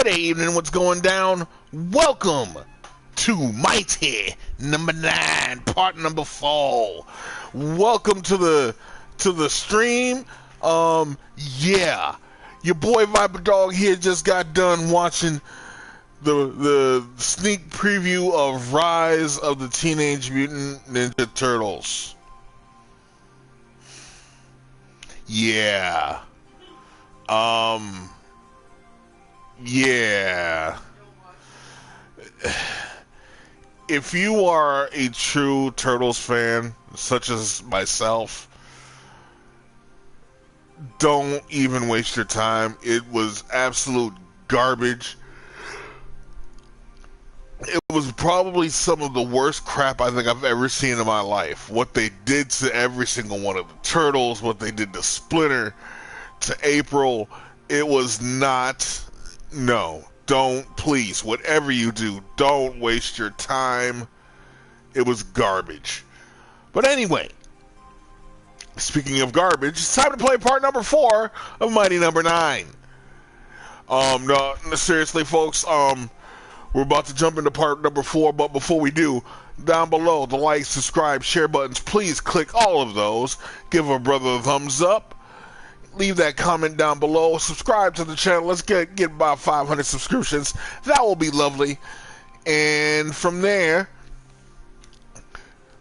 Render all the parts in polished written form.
Good evening, what's going down? Welcome to Mighty number 9, part number 4. Welcome to the stream. Yeah. Your boy Viper Dog here just got done watching the sneak preview of Rise of the Teenage Mutant Ninja Turtles. Yeah. Yeah. If you are a true Turtles fan, such as myself, don't even waste your time. It was absolute garbage. It was probably some of the worst crap I think I've ever seen in my life. What they did to every single one of the Turtles, what they did to Splinter, to April, it was not... No, don't, please, whatever you do, don't waste your time. It was garbage. But anyway, speaking of garbage, it's time to play part number 4 of Mighty number 9. No, seriously, folks, we're about to jump into part number 4, but before we do, down below, the like, subscribe, share buttons, please click all of those. Give a brother a thumbs up. Leave that comment down below. Subscribe to the channel. Let's get about 500 subscriptions. That will be lovely. And from there,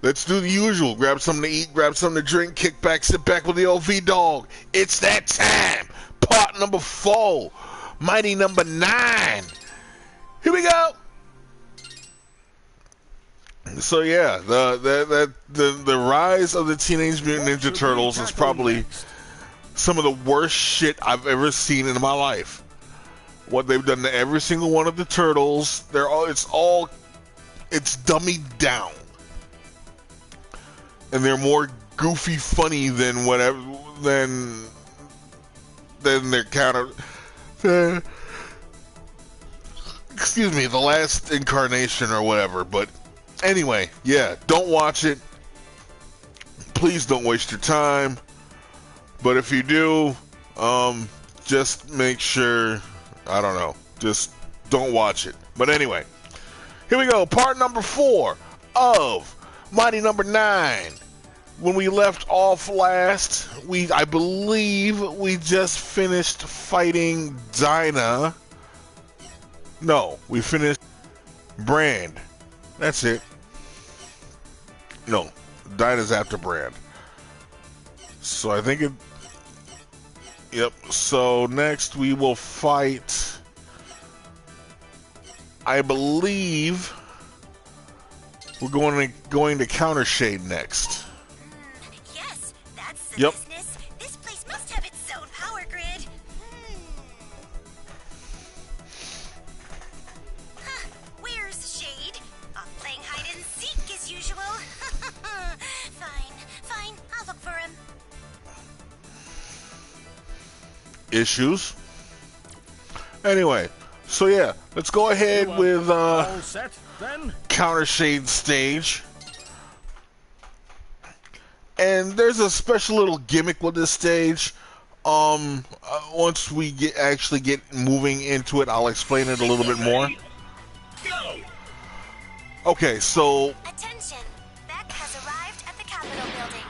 let's do the usual. Grab something to eat, grab something to drink, kick back, sit back with the OV dog. It's that time. Part number 4. Mighty number 9. Here we go. So yeah, the Rise of the Teenage Mutant Ninja Turtles is probably some of the worst shit I've ever seen in my life. What they've done to every single one of the Turtles, it's dummied down. And they're more goofy funny than whatever, than their counter... excuse me, the last incarnation or whatever, but anyway, yeah, don't watch it. Please don't waste your time. But if you do, just make sure, I don't know, just don't watch it. But anyway, here we go, part number 4 of Mighty number 9. When we left off last, I believe we just finished fighting Dyna. No, we finished Brand. That's it. No, Dyna's after Brand. So I think it... Yep, so next we will fight... I believe we're going to Counter Shade next. Yes, that's the Yep. business. This place must have its own power grid. Huh, where's Shade? Off playing hide and seek as usual. Fine, I'll look for him. Issues. Anyway, so yeah, let's go ahead with all set, then? Counter Shade stage. And there's a special little gimmick with this stage. Once we actually get moving into it, I'll explain it a little bit more. Okay, so Attention, Beck has arrived at the Capitol building.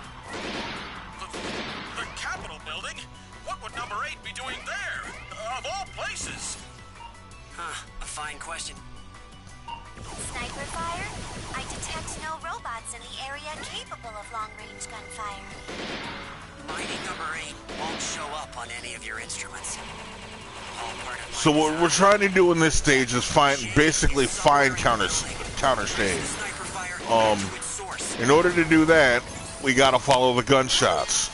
The Capitol building? What would number 8 be doing there? Of all places? Huh, a fine question. Sniper fire? I detect no robots in the area capable of long-range gunfire. Mighty number 8 won't show up on any of your instruments. All part of So what we're trying to do in this stage is basically find Counter Shade. sniper fire to its source. In order to do that, we gotta follow the gunshots.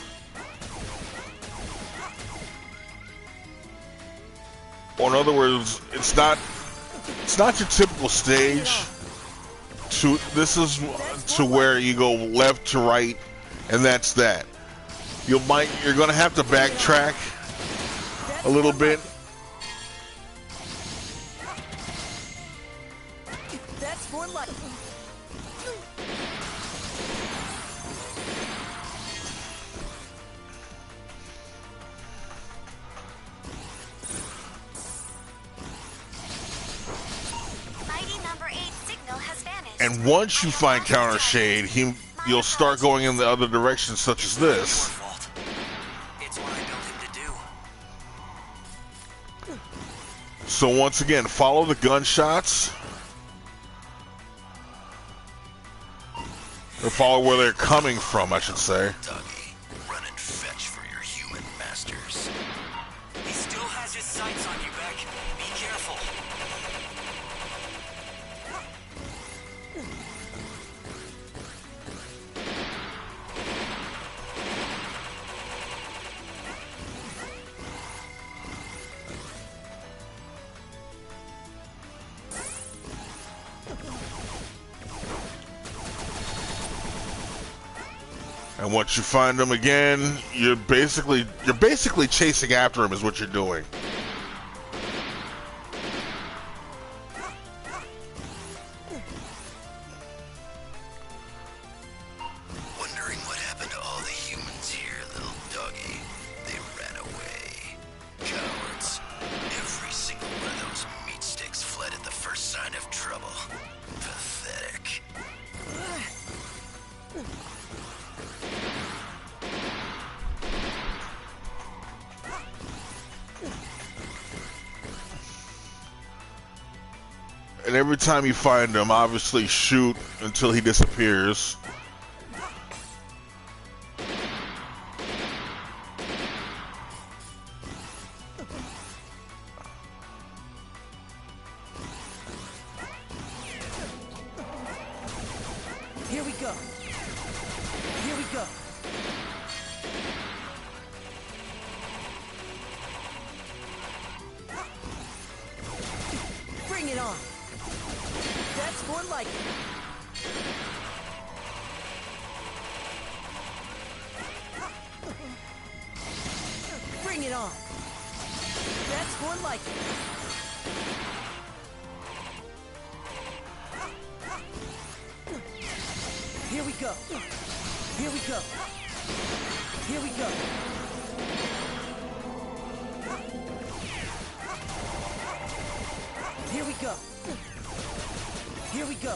Or in other words, it's not your typical stage. This is to where you go left to right, and that's that. You're gonna have to backtrack a little bit. That's for luck. And once you find Counter Shade, you'll start going in the other direction, such as this. Fault. It's what I built him to do. So once again, follow the gunshots. Or follow where they're coming from, I should say. Dougie, run and fetch for your human masters. He still has his sights on you, Beck. Be careful. And once you find him again, you're basically chasing after him is what you're doing. Wondering what happened to all the humans here, little doggy. They ran away. Cowards. Every single one of those meat sticks fled at the first sign of trouble. Pathetic. And every time you find him, obviously shoot until he disappears. Here we go. Here we go. Bring it on. That's more like it. Bring it on. That's more like it. Here we go. Here we go. Here we go. Here we go. Here we go.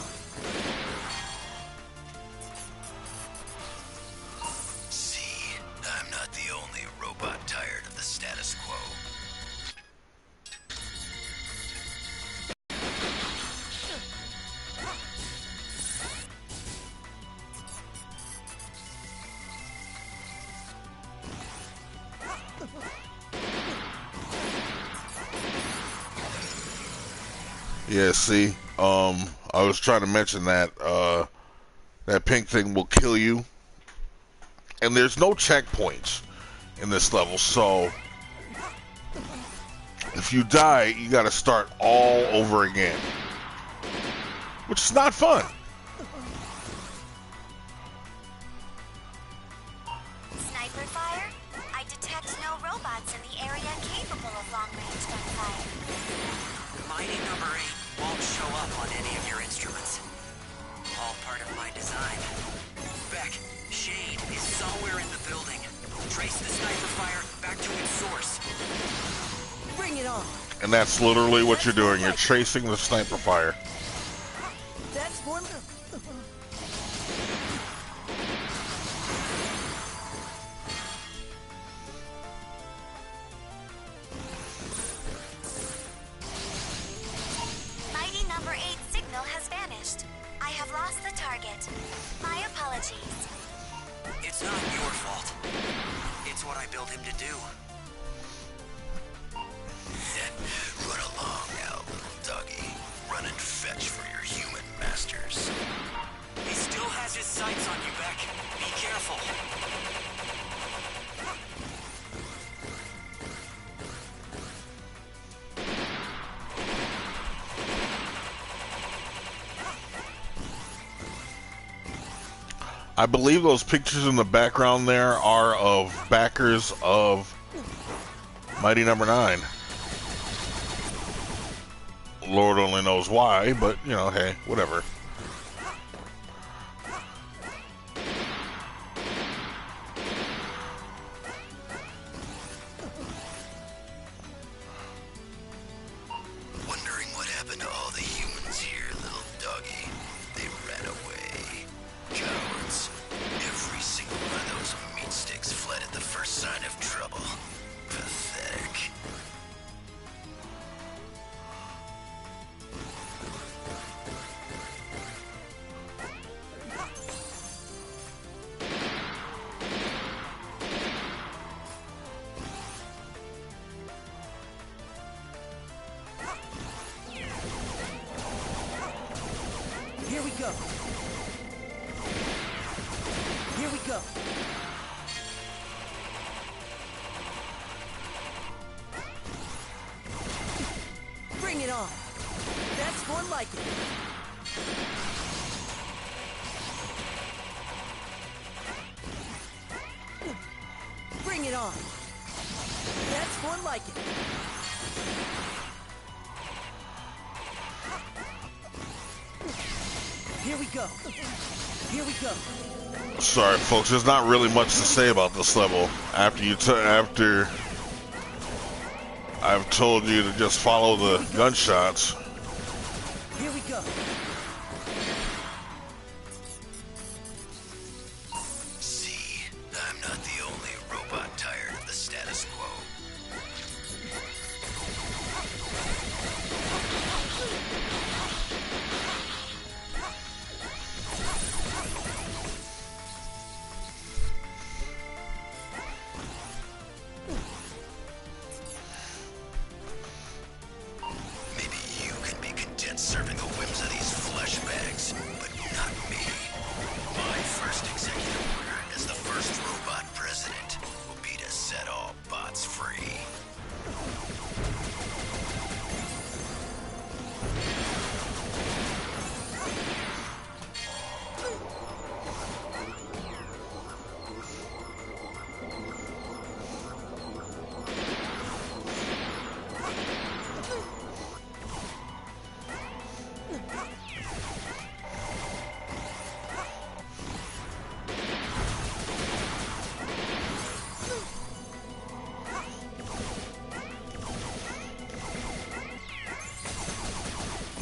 See, I'm not the only robot tired of the status quo. Yeah, see, I was trying to mention that that pink thing will kill you, and there's no checkpoints in this level, so if you die, you got to start all over again, which is not fun. Sniper fire? I detect no robots in the area capable of long-range gunfire. Mighty number 8 won't show up on any of your instruments. All part of my design. Beck, Shade is somewhere in the building. Trace the sniper fire back to its source. Bring it on. And that's literally what you're doing. You're tracing the sniper fire. That's more. Mighty number 8 signal has vanished. I have lost the target. My apologies. It's not your fault. It's what I built him to do. Run along now, little doggy. Run and fetch for your human masters. He still has his sights on you, Beck. Be careful. I believe those pictures in the background there are of backers of Mighty Number 9. Lord only knows why, but, you know, hey, whatever. Wondering what happened to all the humans here, little doggy. They go. Here we go. Bring it on. That's more like it. Bring it on. That's more like it. Here we go. Here we go. Sorry, folks. There's not really much to say about this level after I've told you to just follow the gunshots. Here we go. See, I'm not the only robot tired of the status quo. Maybe you can be content serving the whims of these flesh bags, but not me. My first executive order as the first robot president will be to set all bots free.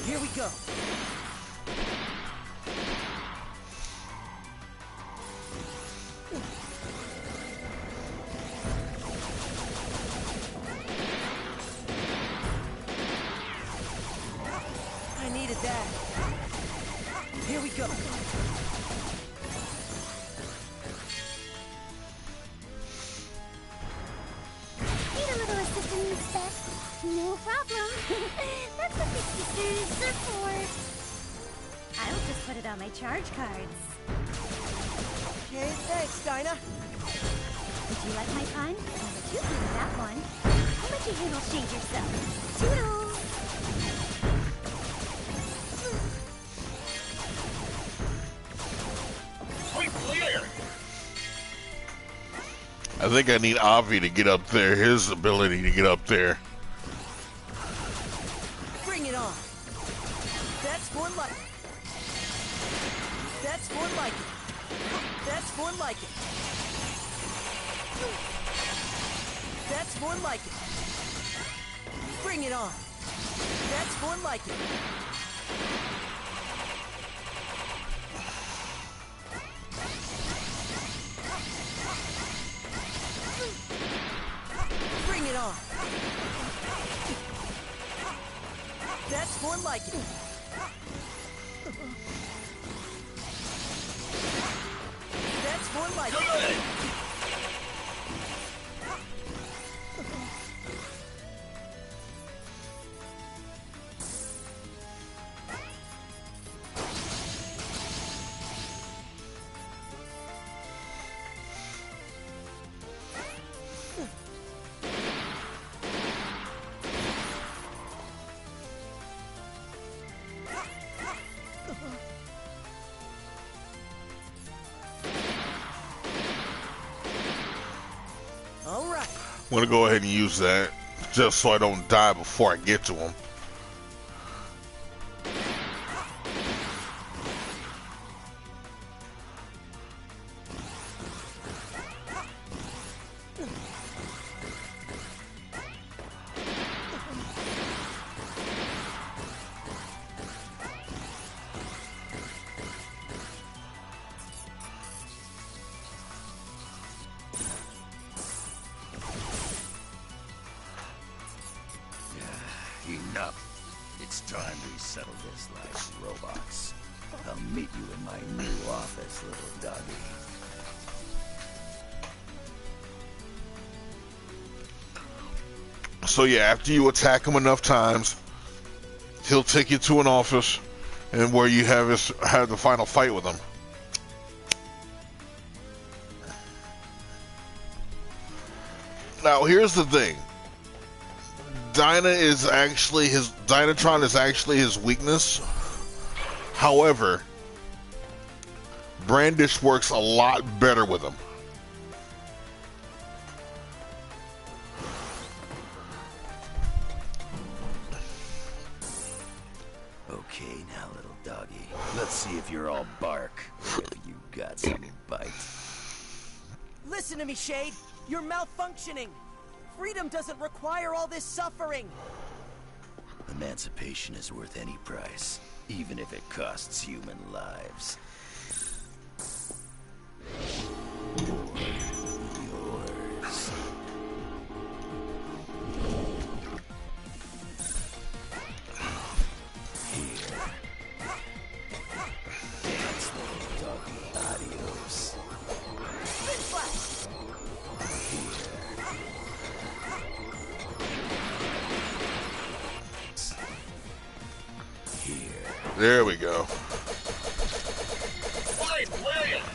Here we go. I needed that. Here we go. Need a little assistance, Steph? No problem. That's what big sisters are for. I'll just put it on my charge cards. Okay, thanks, Dinah. Did you like my pun? I'll let you do that one. I'll let you handle Shade yourself. Toodles! I think I need Avi to get up there. His ability to get up there. Bring it on. That's more like it. That's more like it. That's more like it. That's more like it. Bring it on. That's more like it. Bring it on. That's more like it. That's more like it. All right. I'm gonna go ahead and use that just so I don't die before I get to him. Enough. It's time we settle this like robots. I'll meet you in my new office, little doggy. So yeah, after you attack him enough times, he'll take you to an office and where you have the final fight with him. Now here's the thing. Dynatron is actually his weakness. However, Brandish works a lot better with him. Okay, now, little doggy. Let's see if you're all bark, or you got some bite. Listen to me, Shade. You're malfunctioning. Freedom doesn't require all this suffering. Emancipation is worth any price, even if it costs human lives. Yours. Here. Dance, little doggy. Adios. Spin flash. There we go.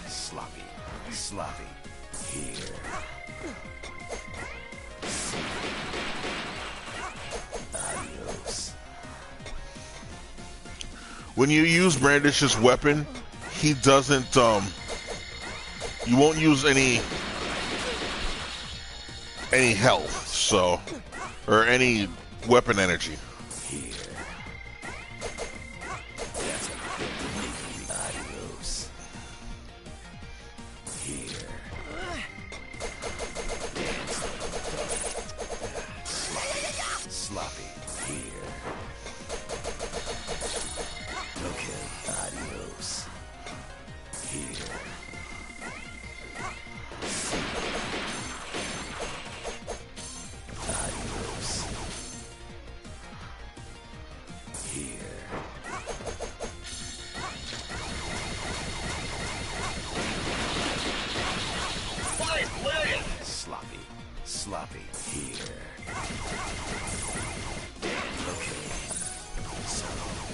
Sloppy. Sloppy. Here. Adios. When you use Brandish's weapon, he doesn't, you won't use any health, so, or any weapon energy. Here. That's a good adios. Here. Dance, sloppy. Sloppy. Here. Okay, adios. Here. Adios. Here. Sloppy. Sloppy. Here. Okay. So,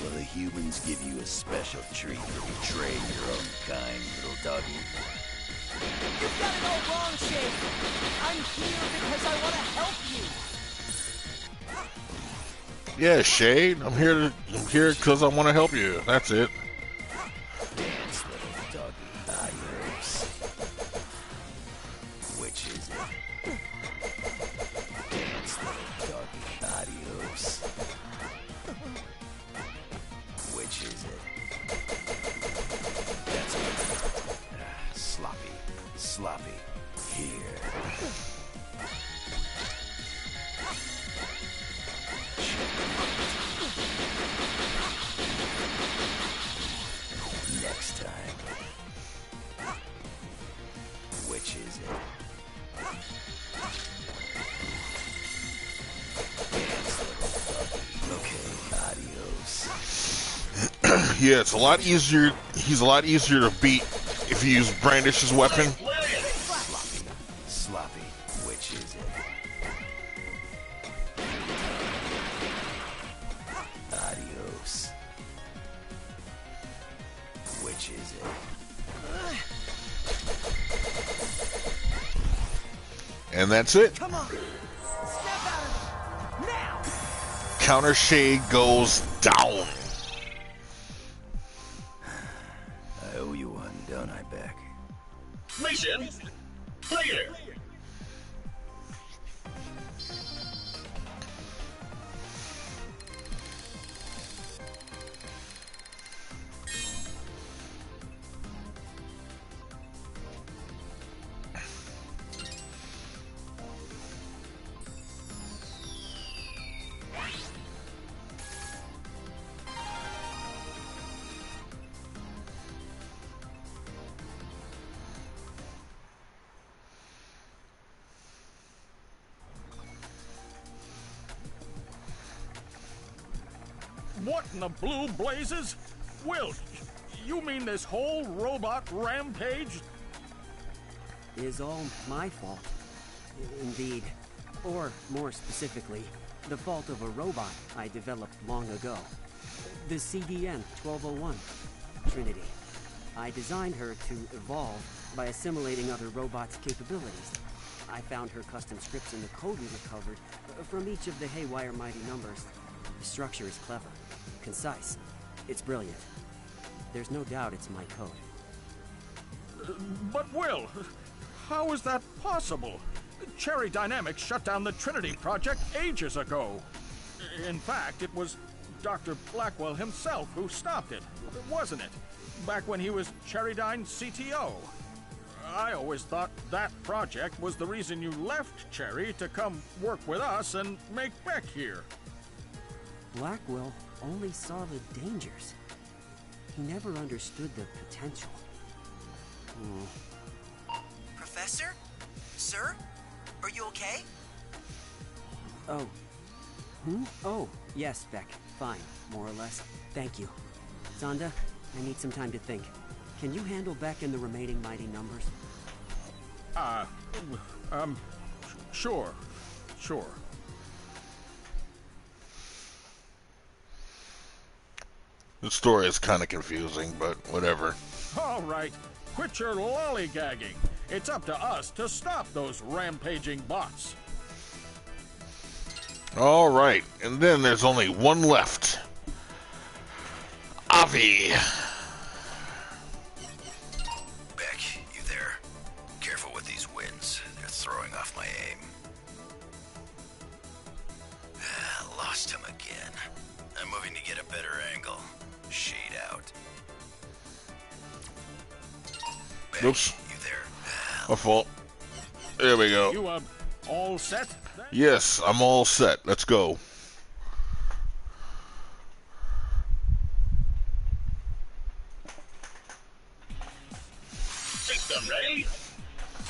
will the humans give you a special treat for betraying your own kind, little doggy? You've got it all wrong, Shade. I'm here because I want to help you. Yeah, Shade, I'm here because I want to help you. That's it. Dance, little doggy. Adios. Which is it? Dance, little doggy. Adios. Which is it? That's it. Sloppy. Sloppy. Here. Next time. Which is it? Dance, little doggy. Okay, adios. Yeah, it's a lot easier. He's a lot easier to beat if you use Brandish's weapon. Sloppy. Sloppy. Which is it? Adios. Which is it? And that's it. Come on. Step out of it. Now. Counter Shade goes down. I owe you one, don't I, Beck? Mission clear. What in the blue blazes? Will, you mean this whole robot rampage? Is all my fault. Indeed. Or, more specifically, the fault of a robot I developed long ago. The CDN 1201, Trinity. I designed her to evolve by assimilating other robots' capabilities. I found her custom scripts in the code we recovered from each of the Haywire Mighty Numbers. The structure is clever, concise. It's brilliant. There's no doubt it's my code. But Will, how is that possible? Cherry Dynamics shut down the Trinity project ages ago. In fact, it was Dr. Blackwell himself who stopped it, wasn't it? Back when he was Cherrydyne CTO. I always thought that project was the reason you left Cherry to come work with us and make Beck here. Blackwell only saw the dangers. He never understood the potential. Professor? Sir? Are you okay? Oh. Oh, yes, Beck. Fine, more or less. Thank you. Zonda, I need some time to think. Can you handle Beck and the remaining Mighty Numbers? Sure. The story is kind of confusing, but whatever. All right, quit your lollygagging. It's up to us to stop those rampaging bots. All right, and then there's only one left. Avi. Beck, you there? Careful with these winds. They're throwing off my aim. Lost him again. I'm moving to get a better angle. Shade out. Beck, Oops. you there? My fault. There we go. You, all set? Yes, I'm all set. Let's go. System ready?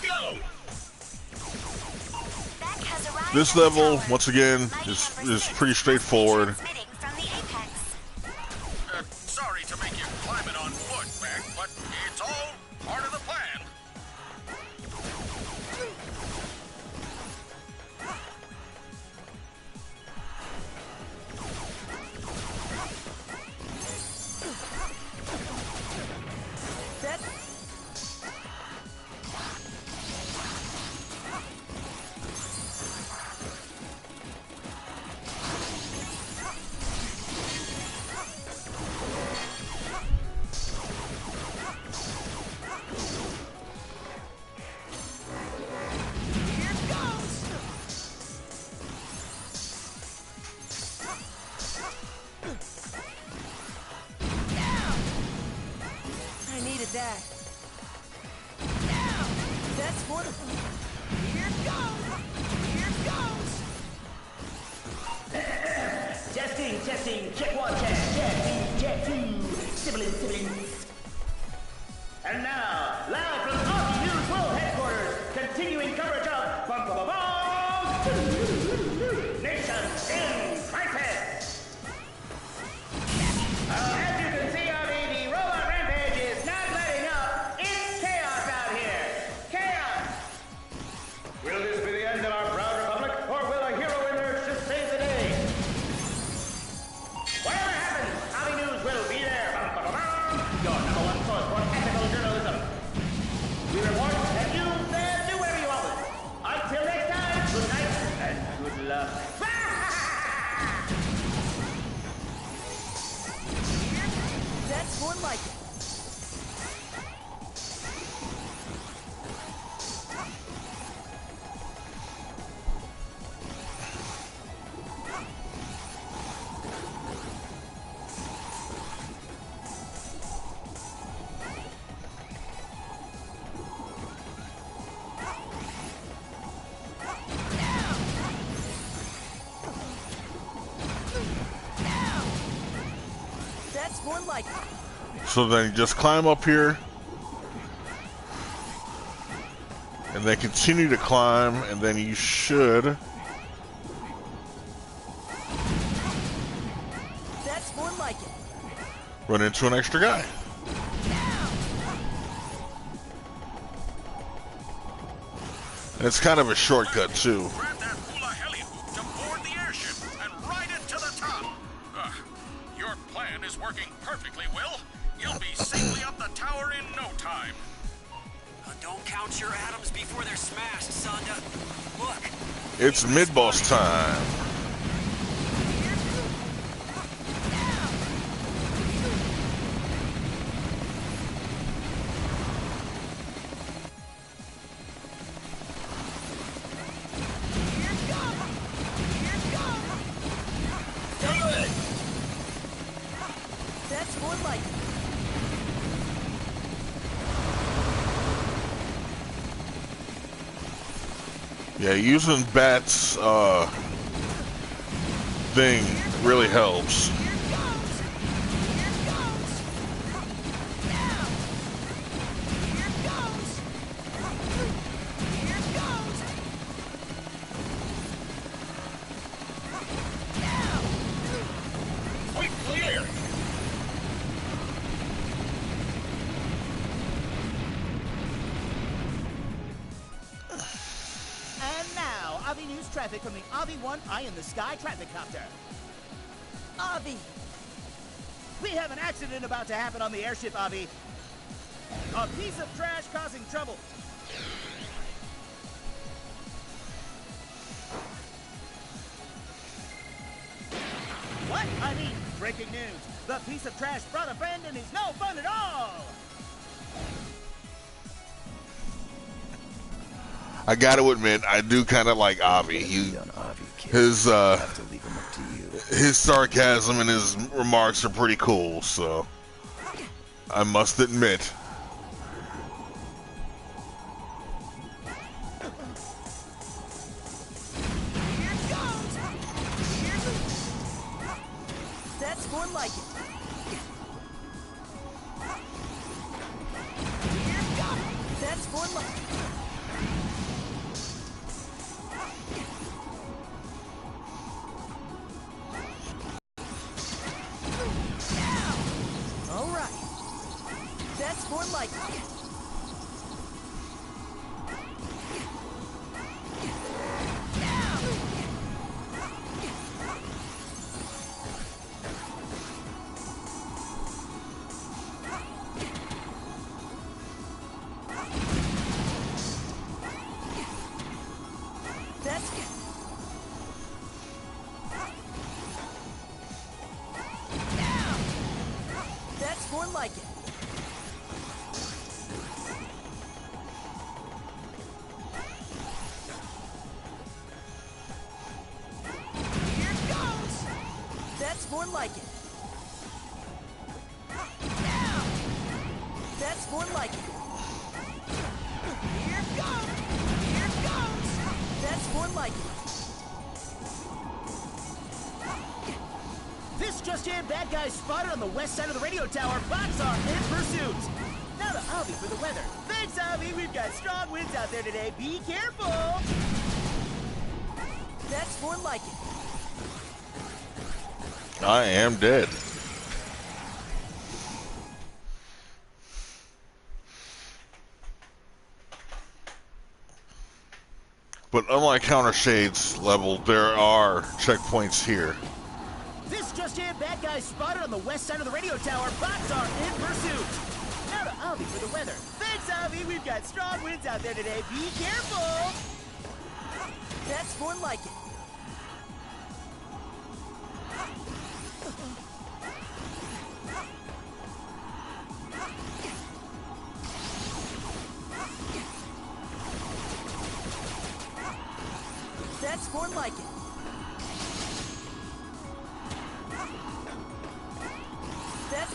Go! Beck has arrived This at the level, tower. once again, Mighty is number 6 pretty straightforward. transmitting from the apex. Sorry to make you climb it on foot, Beck, but it's all part of the plan. That... Here goes! I needed that. That's one. Here goes! Testing, check one, check two. Siblings. And now, live from Aussie News World Headquarters, continuing coverage of Bum Bum Bum Bum! Nation in Crisis! As you can see, Avi, the robot rampage is not letting up. It's chaos out here. Chaos! Will this be the end of our proud republic, or will a hero emerge to save the day? Whatever happens, Avi News will be there. Bum, bum, bum, bum. Your number one source for ethical journalism. We report that you do whatever you want. Until next time, good night and good luck. That's more like it. That's more like it. So then you just climb up here. And then continue to climb, and then you should That's more like it. run into an extra guy. And it's kind of a shortcut, too. Grab that hula heli hoop to board the airship and ride it to the top. Your plan is working perfectly well. You'll be safely up the tower in no time. Don't count your atoms before they're smashed, Sonda. Look. It's mid-boss time. That's more like it. Yeah, using Bat's thing really helps. Point clear. And now, Avi News traffic from the Avi 1 Eye in the Sky traffic copter. Avi! We have an accident about to happen on the airship, Avi. A piece of trash causing trouble. What? I mean, breaking news. The piece of trash brought a friend and is no fun at all! I gotta admit, I do kind of like Avi. His sarcasm and his remarks are pretty cool, so I must admit. That's more like it. That's more like it. All right. That's more like it. That's more like it. Here goes. That's more like it. That's more like it. Here goes. Here goes. That's more like it. This just in, bad guys spotted on the west side of the radio tower. Bots are in pursuit. Now to Avi for the weather. Thanks, Avi. We've got strong winds out there today. Be careful. That's more like it. I am dead. But unlike Counter Shade's level, there are checkpoints here. This just in, bad guys spotted on the west side of the radio tower. Bots are in pursuit. Now to Avi for the weather. Thanks, Avi. We've got strong winds out there today. Be careful. That's more like it. That's more like it. That's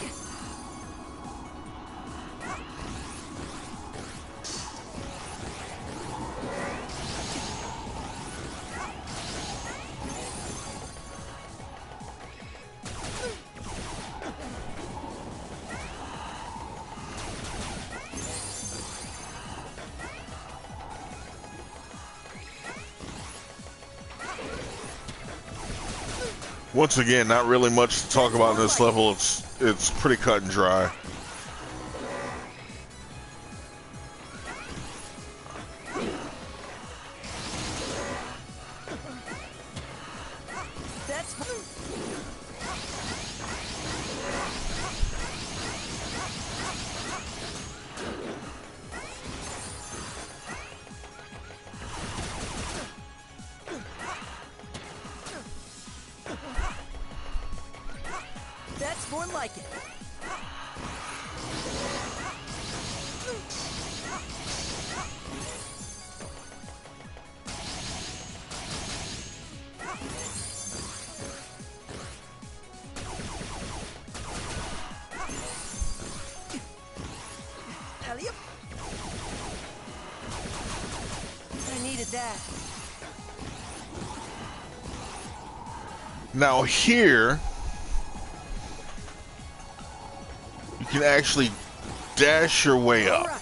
Once again, not really much to talk about in this level. It's pretty cut and dry. That's That's more like it. Alley-oop. I needed that. Now here, you can actually dash your way up. Alright.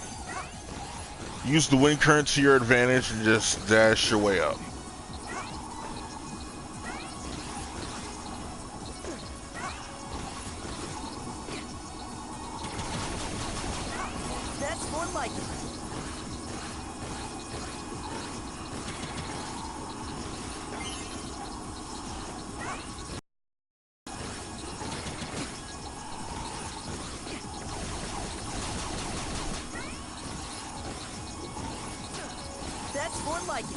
Use the wind current to your advantage and just dash your way up. That's more like it. That's more like it.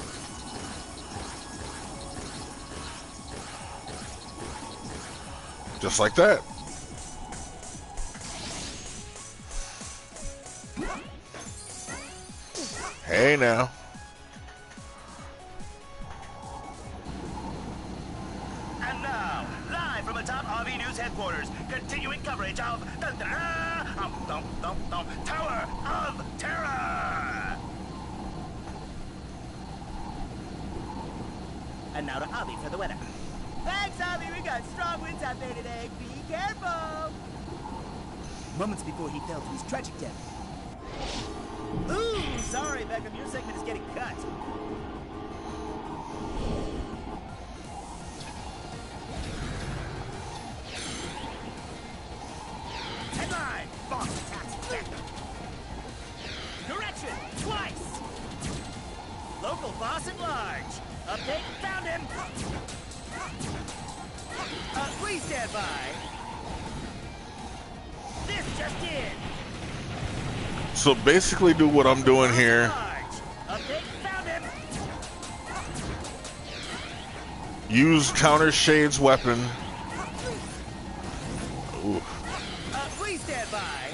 Just like that. Hey now. And now, live from atop RV News headquarters, continuing coverage of Tower of Terror. And now to Avi for the weather. Thanks, Avi. We got strong winds out there today. Be careful. Moments before he fell to his tragic death. Ooh, sorry, Beckham. Your segment is getting cut. Headline: Boss attacks Beckham. Correction: twice. Local boss at large. Update: found him. Please stand by. This just in. So basically do what I'm doing here. Update: found him. Use Counter Shade's weapon. Ooh. Please stand by.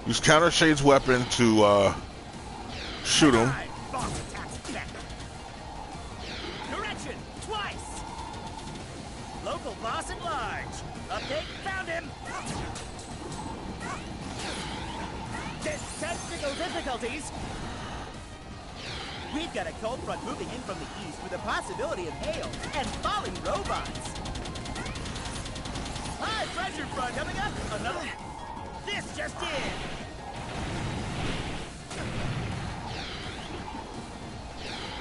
Use Counter Shade's weapon to shoot him. Boss attacks Beckham. Correction: twice. Local boss at large. Update: found him. Technical difficulties. We've got a cold front moving in from the east with a possibility of hail and falling robots. High pressure front coming up. Another. This just in.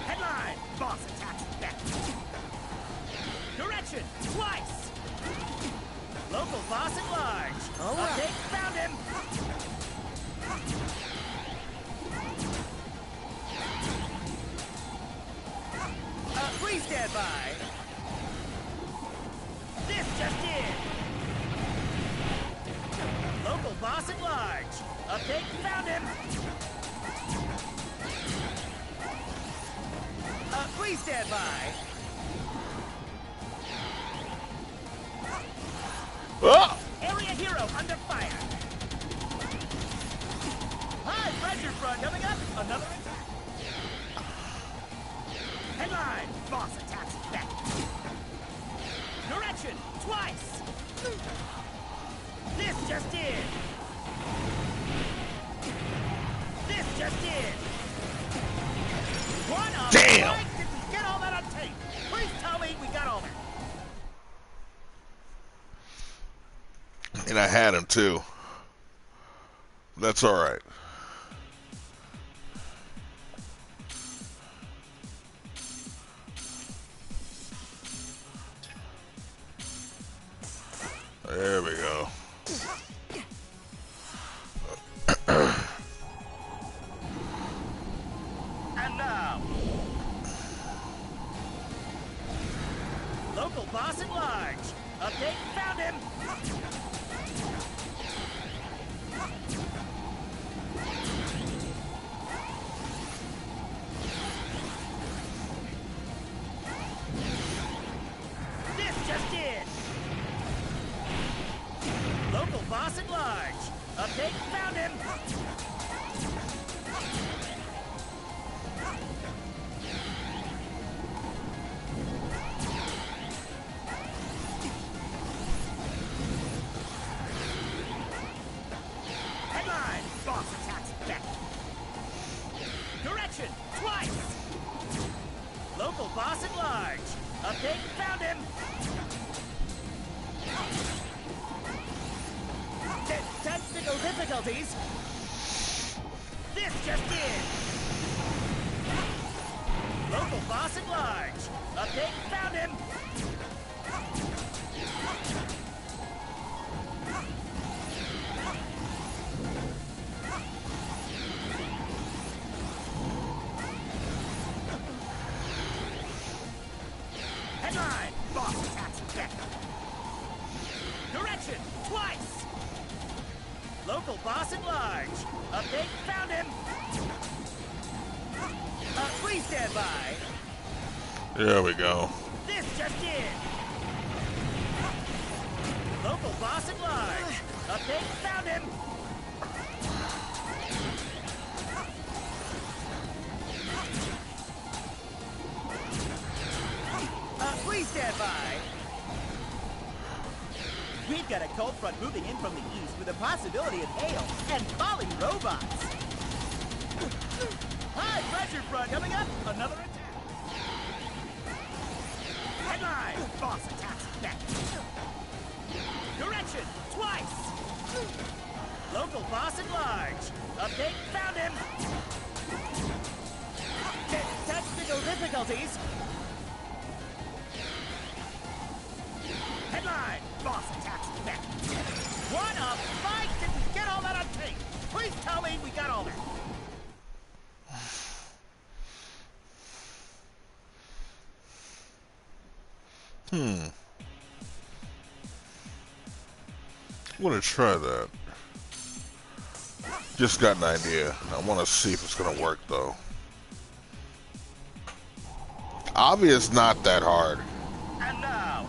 Headline: Boss attacks Beckham. Correction: twice. Local boss at large. Update: found him. Please stand by. This just in. Local boss at large. Update: found him. Please stand by. Ah! Area hero under fire. High pressure front coming up. Another attack. Headline: Boss attacks back. Correction: twice. This just in. This just in. One on Damn. strike. Did we get all that on tape? Please tell me we got all that. And I had him too. That's all right. There we go. And now, local boss at large. Update: found him. This just in. boss at large. Update, found him. Headline, boss attacks back. Direction, twice. Local boss at large. Update, found him. Technical difficulties. This just in. Local boss at large. Update, found him. Headline, boss attacks back. Direction, twice. Local boss at large. Update, found him. Please stand by. There we go. This just in. Local boss at large. Update, found him. Please stand by. We've got a cold front moving in from the east with a possibility of hail and falling robots. High pressure front coming up. Another attack. Headline, boss attacks back. Direction, twice. Local boss at large. Update, found him. Technical difficulties. Headline, boss attacks back. What a fight! Did we get all that on tape? Please tell me we got all that. I'm gonna try that. Just got an idea. I want to see if it's gonna work though. Obviously, not that hard. And now,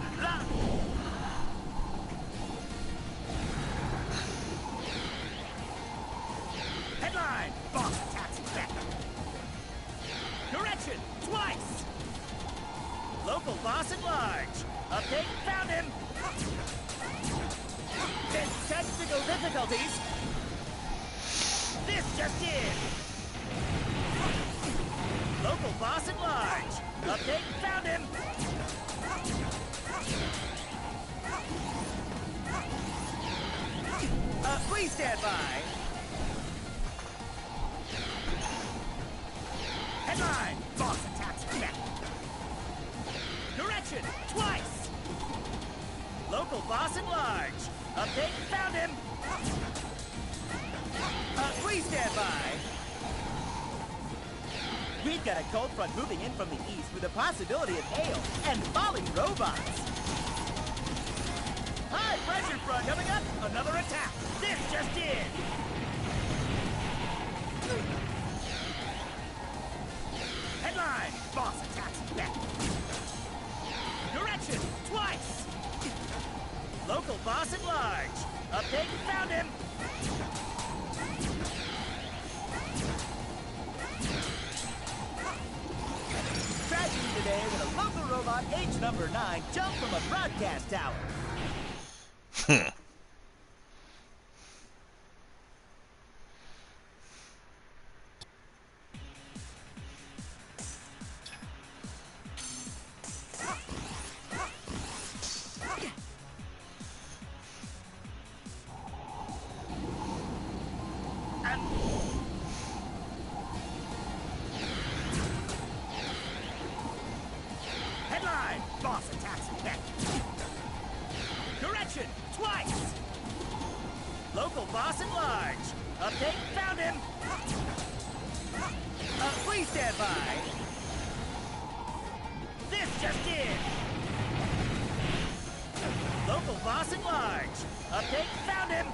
headline, boss attacks back. Direction, twice. Local boss at large. Update, found him. Technical difficulties. This just in. Local boss at large. Update, found him. Please stand by. Headline, boss attacks back. Direction, twice. Local boss at large. Update, found him. Please stand by. We've got a cold front moving in from the east with a possibility of hail and falling robots. High pressure front coming up. Another attack. This just in. Headline, boss attacks back. Direction, twice. Local boss at large. Update, found him. Tragedy today when a local robot, age number 9, jumped from a broadcast tower. Headline, boss attacks back. Direction, twice. Local boss at large. Update, found him. Please stand by. This just in. Local boss at large. Update, found him.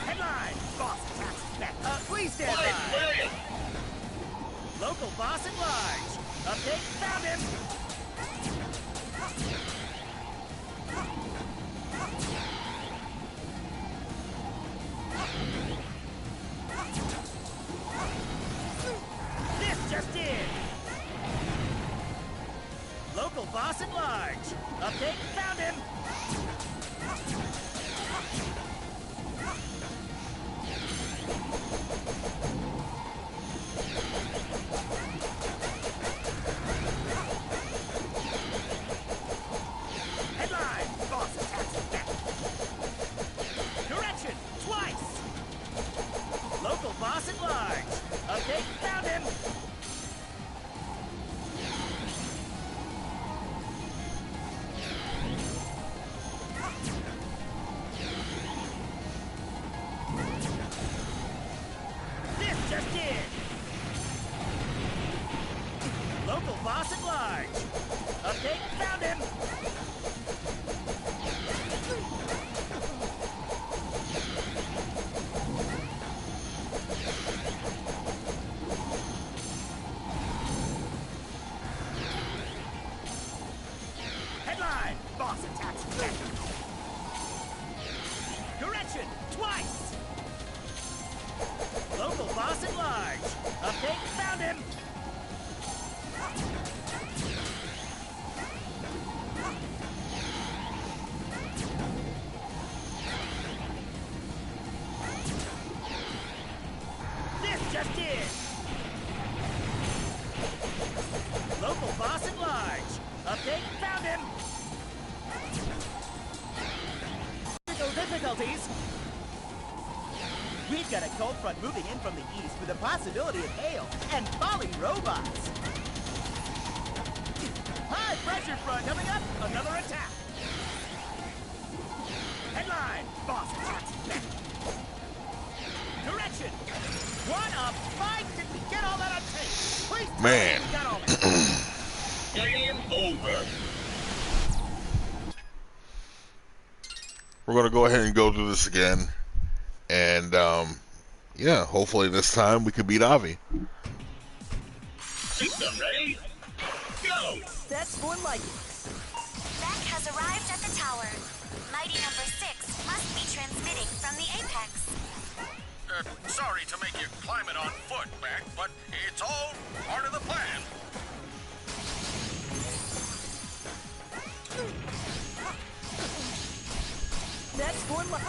Headline, boss Local boss at large. Update, found him. This just in. Local boss at large. Update, found him. Headline, boss attacks back. Correction, twice. Local boss at large. Update, found him. This just in. Local boss at large. Update, found him. Headline, boss attacks back. Correction, twice. Local boss at large. Update, found him. This just in. Local boss at large. Update, found him. Technical difficulties. We've got a cold front moving in from the east with a possibility of hail and falling robots. High pressure front coming up. Another attack. Headline, boss attacks back. Correction. One up. Mike, did we get all that on tape? Please tell Man. me we got all that. Game over. We're gonna go ahead and go through this again, and yeah, hopefully this time we can beat Avi. System ready? Go! That's more like it. Beck has arrived at the tower. Mighty number 6 must be transmitting from the apex. Sorry to make you climb it on foot, Beck, but it's all part of the plan. That's more like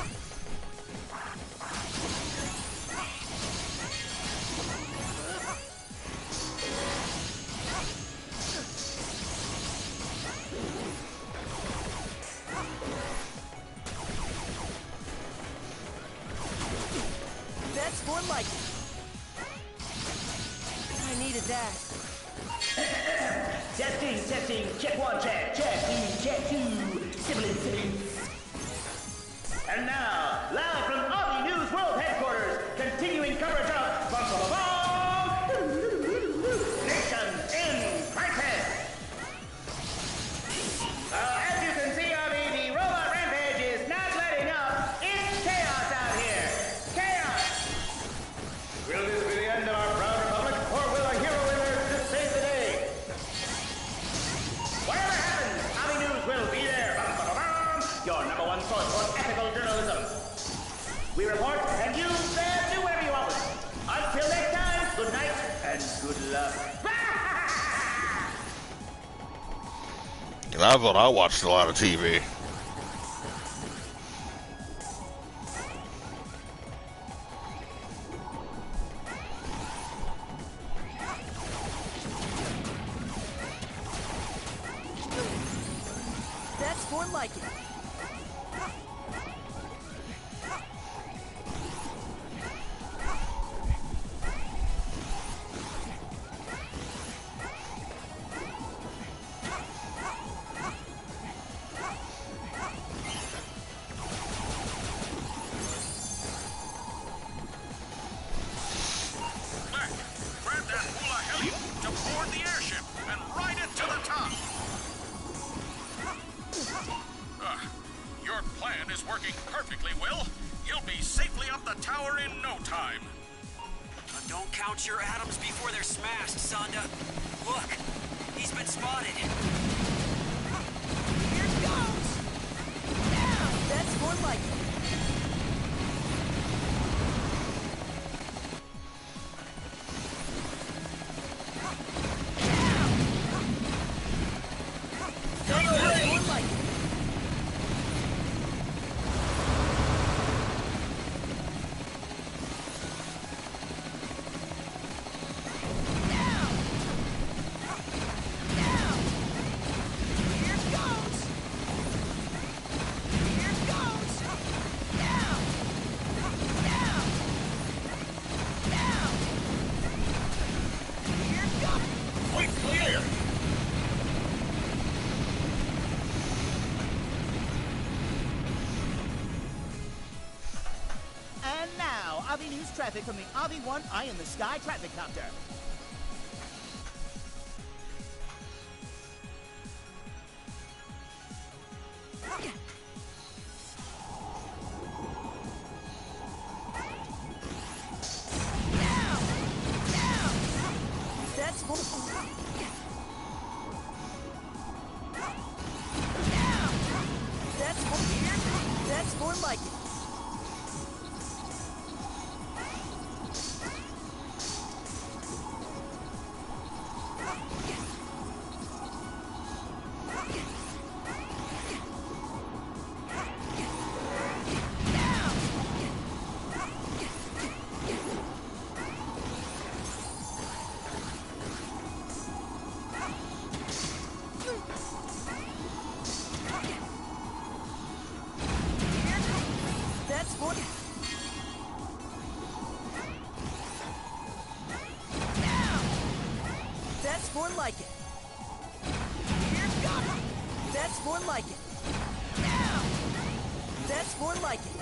That's more like it. I needed that. Testing, check one, check two, siblings. And now, live from Avi News World Headquarters, continuing coverage of Nation in Crisis. As you can see, Avi, the robot rampage is not letting up. It's chaos out here. Chaos! Will this be the end of our proud republic, or will a hero emerge to save the day? Whatever happens, Avi News will be there. Your number one source for ethical journalism. We report, and you there do whatever you want with it. Until next time, good night and good luck. And I thought I watched a lot of TV. That's more like it. Beck, grab that hula heli to board the airship and ride it to the top. Your plan is working perfectly, Will. You'll be safely up the tower in no time. Don't count your atoms before they're smashed, Sonda. Look, he's been spotted. Here it goes! Now, that's more like it. That's more like it. And now, Avi News traffic from the Avi 1 Eye in the Sky traffic copter. That's more. That's more like it. That's more. That's more like it. That's more like it. That's more like it.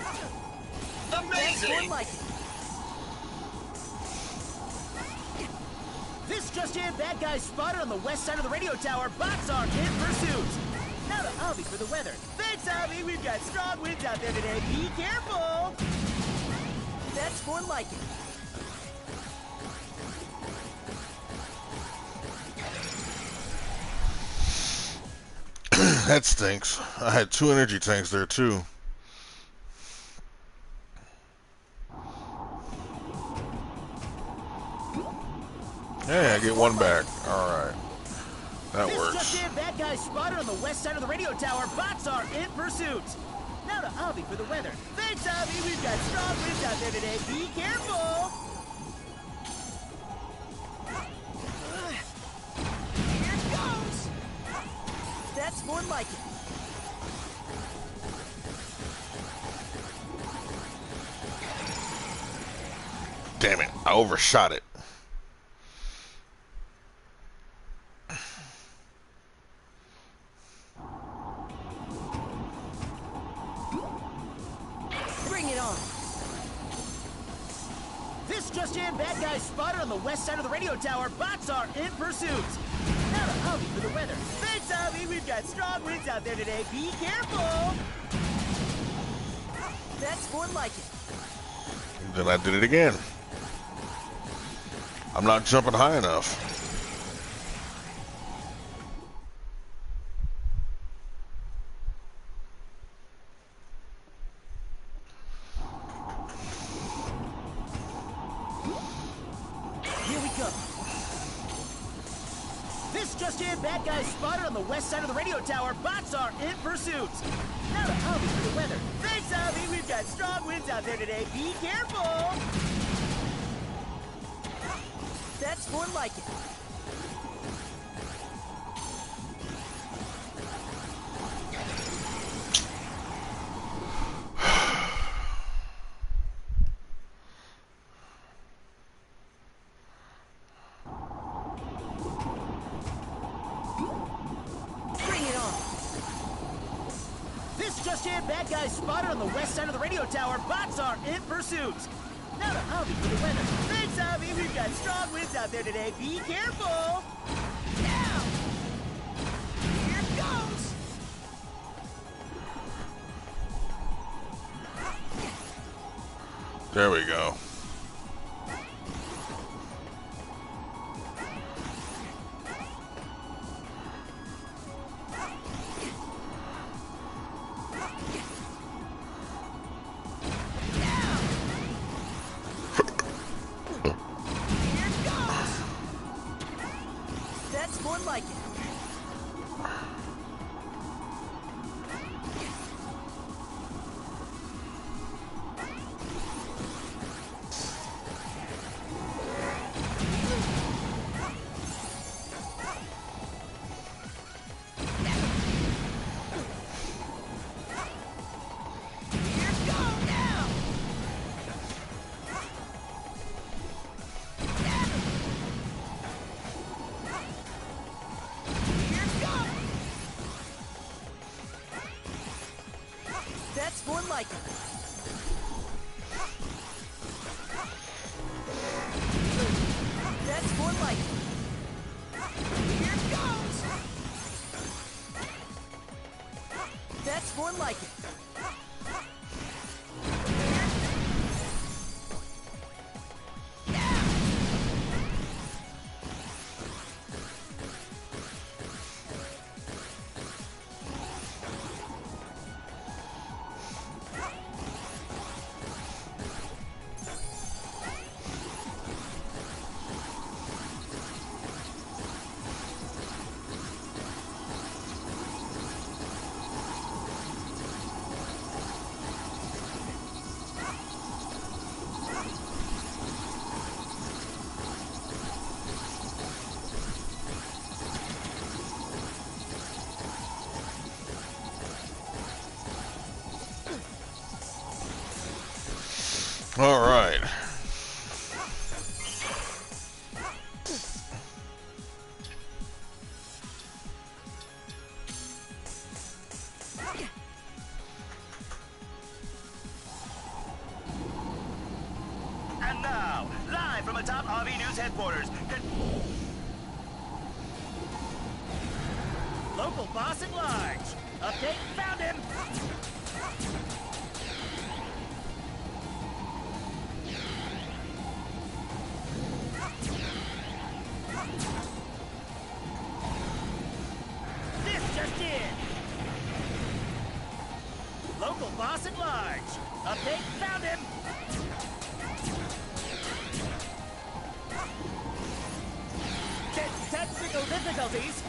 Amazing. That's more like it. This just in, bad guys spotted on the west side of the radio tower. Bots are in pursuit. Now to Avi for the weather. Thanks, Avi. We've got strong winds out there today. Be careful. That's more like it. That stinks. I had 2 energy tanks there too. Hey, I get 1 back. Alright. That This works. just in, bad guys spotted on the west side of the radio tower. Bots are in pursuit. Now to Avi for the weather. Thanks, Avi. We've got strong winds out there today. Be careful. Here it goes. That's more like it. Damn it. I overshot it. Bring it on. This just in, bad guys spotted on the west side of the radio tower. Bots are in pursuit. Now to Avi for the weather. Thanks, Avi. We've got strong winds out there today. Be careful. That's more like it. Then I did it again. I'm not jumping high enough. Here we go. This just in, bad guys spotted on the west side of the radio tower. Bots are in pursuit. Now to Avi for the weather. Thanks, Avi. We've got strong winds out there today. Be careful. That's more like it. Bring it on. This just in, bad guys spotted on the west side of the radio tower. Bots are in pursuit. Now to Avi for the weather. Thanks, Avi. We've got strong winds out there today. Be careful. Now. Here it goes. There we go. like it. That's more like it. That's more like it. Here goes. That's more like it. All right. And now, live from atop RV News headquarters, local boss at large. Update, found him. This just in. Local boss at large. Update, found him. Technical difficulties.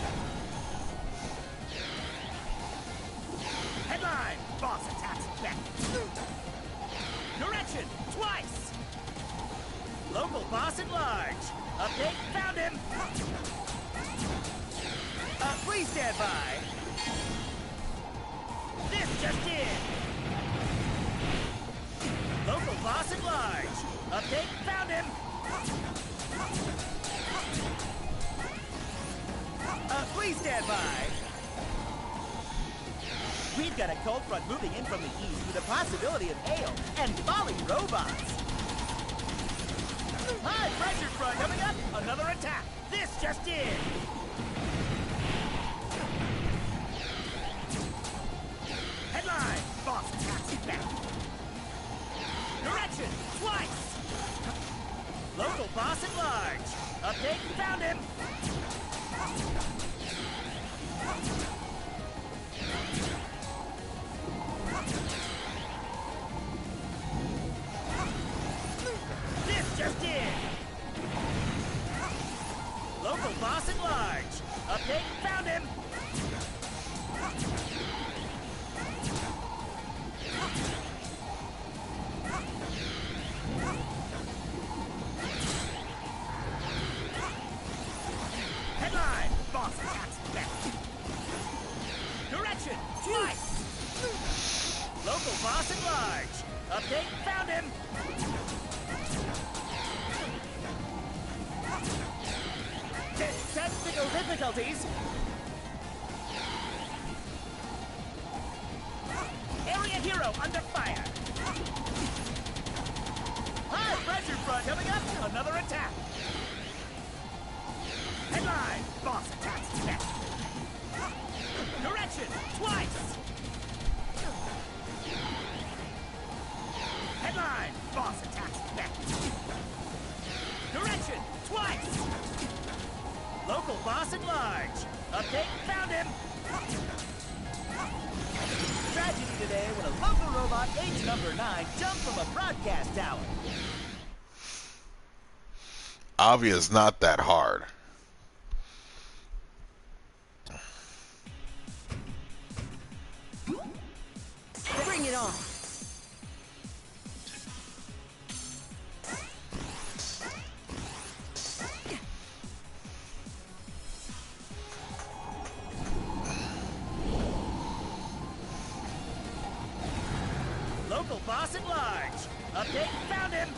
Headline, boss attacks back. Correction, twice. Local boss at large. Update, found him. Please stand by. This just in. Local boss at large. Update, found him. Please stand by. We've got a cold front moving in from the east with a possibility of hail and falling robots. High pressure front coming up. Another attack. This just in. Headline. Boss attacks back. Correction. Twice. Local boss at large. Update. Found him. This just in. Local boss at large. Update, found him. Headline, boss attacks back. Correction, twice. Local boss at large. Update, found him. Technical difficulties. Area hero under fire. High pressure front coming up. Another attack. Headline, boss attacks back. Correction, twice. Headline, boss attacks back. Correction, twice. Local boss at large. Update, found him. Tragedy today when a local robot, age number 9, jumped from a broadcast tower. Avi is not that hard. Local boss at large. Update, found him.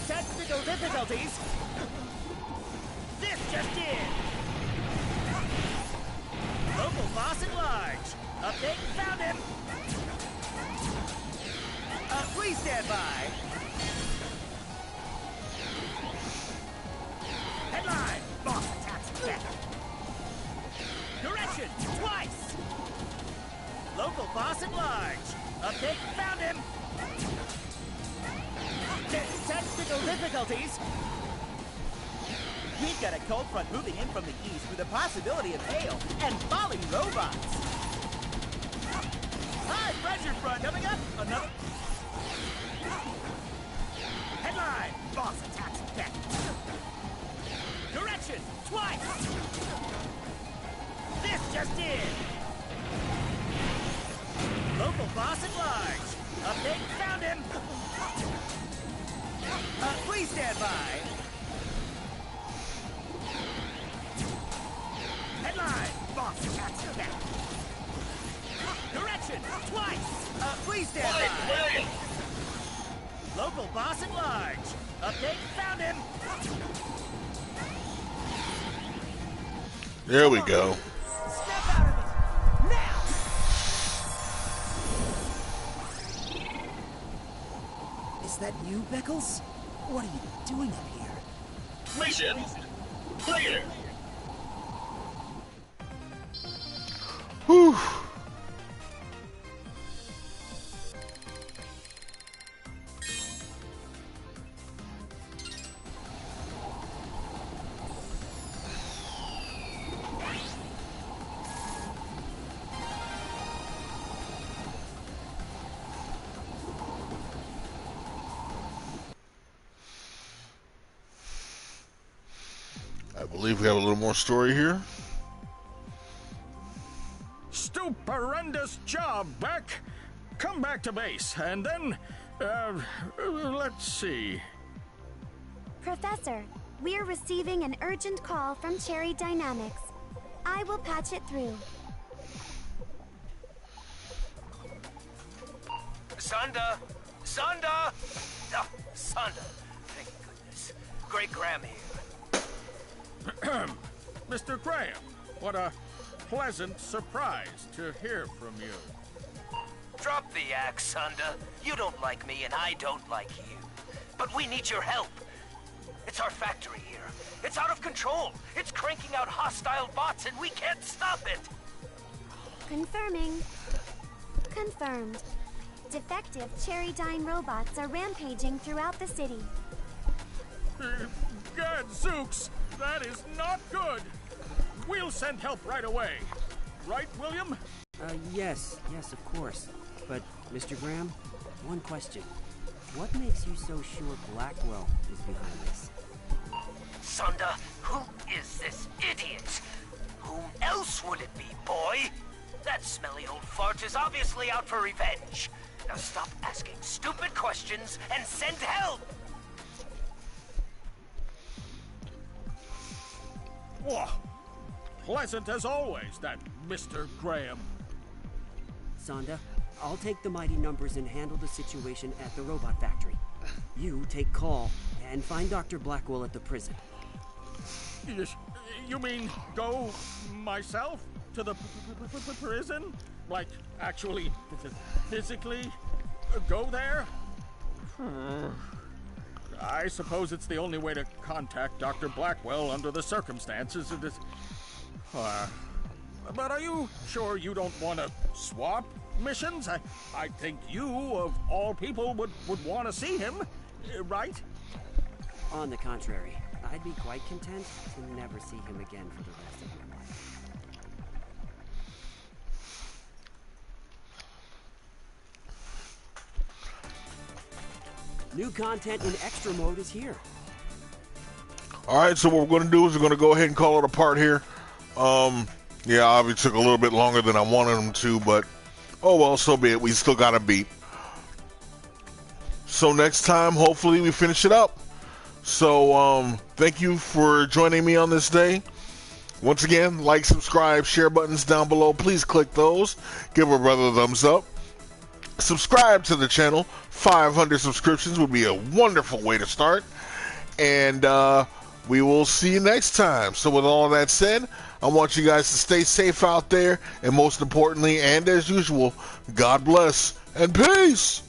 Technical difficulties. This just in. Local boss at large. Update, found him. Please stand by. Headline, boss attacks back. Correction, twice. Local boss at large. Update, found him. Technical difficulties. We've got a cold front moving in from the east with a possibility of hail and falling robots. High pressure front coming up. Another. Headline, boss attacks back. Correction, twice. This just in. Local boss at large. Update, found him. Please stand by. Headline, boss attacks back. Correction, twice. Please stand by. Local boss at large. Update, found him. There we go. Step out of it, now! Is that you, Beckles? What are you doing up here? Mission clear. Whew. I believe we have a little more story here. Stupendous job, Beck. Come back to base, and then, let's see. Professor, we're receiving an urgent call from Cherry Dynamics. I will patch it through. Sonda! Sonda! Oh, Sonda. Thank goodness. Great Graham here. Mr. Graham, what a pleasant surprise to hear from you. Drop the axe, Sonda. You don't like me, and I don't like you. But we need your help. It's our factory here. It's out of control. It's cranking out hostile bots, and we can't stop it. Confirming. Confirmed. Defective Cherrydyne robots are rampaging throughout the city. Gadzooks, that is not good. We'll send help right away. Right, William? Yes, of course. But, Mr. Graham, one question. What makes you so sure Blackwell is behind this? Sonda, who is this idiot? Whom else would it be, boy? That smelly old fart is obviously out for revenge. Now stop asking stupid questions and send help! Whoa. Pleasant as always, that Mr. Graham. Sonda, I'll take the mighty numbers and handle the situation at the robot factory. You take call and find Dr. Blackwell at the prison. You mean go myself to the prison? Like, actually, physically go there? I suppose it's the only way to contact Dr. Blackwell under the circumstances. But are you sure you don't want to swap missions? I think you, of all people, would want to see him, right? On the contrary, I'd be quite content to never see him again for the rest of my life. New content in extra mode is here. Alright, so what we're going to do is we're going to go ahead and call it a part here. Yeah, obviously took a little bit longer than I wanted them to, but oh well, so be it. We still got a beat. So next time, hopefully we finish it up. So, thank you for joining me on this day. Once again, like, subscribe, share buttons down below. Please click those. Give our brother a thumbs up. Subscribe to the channel. 500 subscriptions would be a wonderful way to start. And we will see you next time. So with all that said, I want you guys to stay safe out there. And most importantly, and as usual, God bless and peace.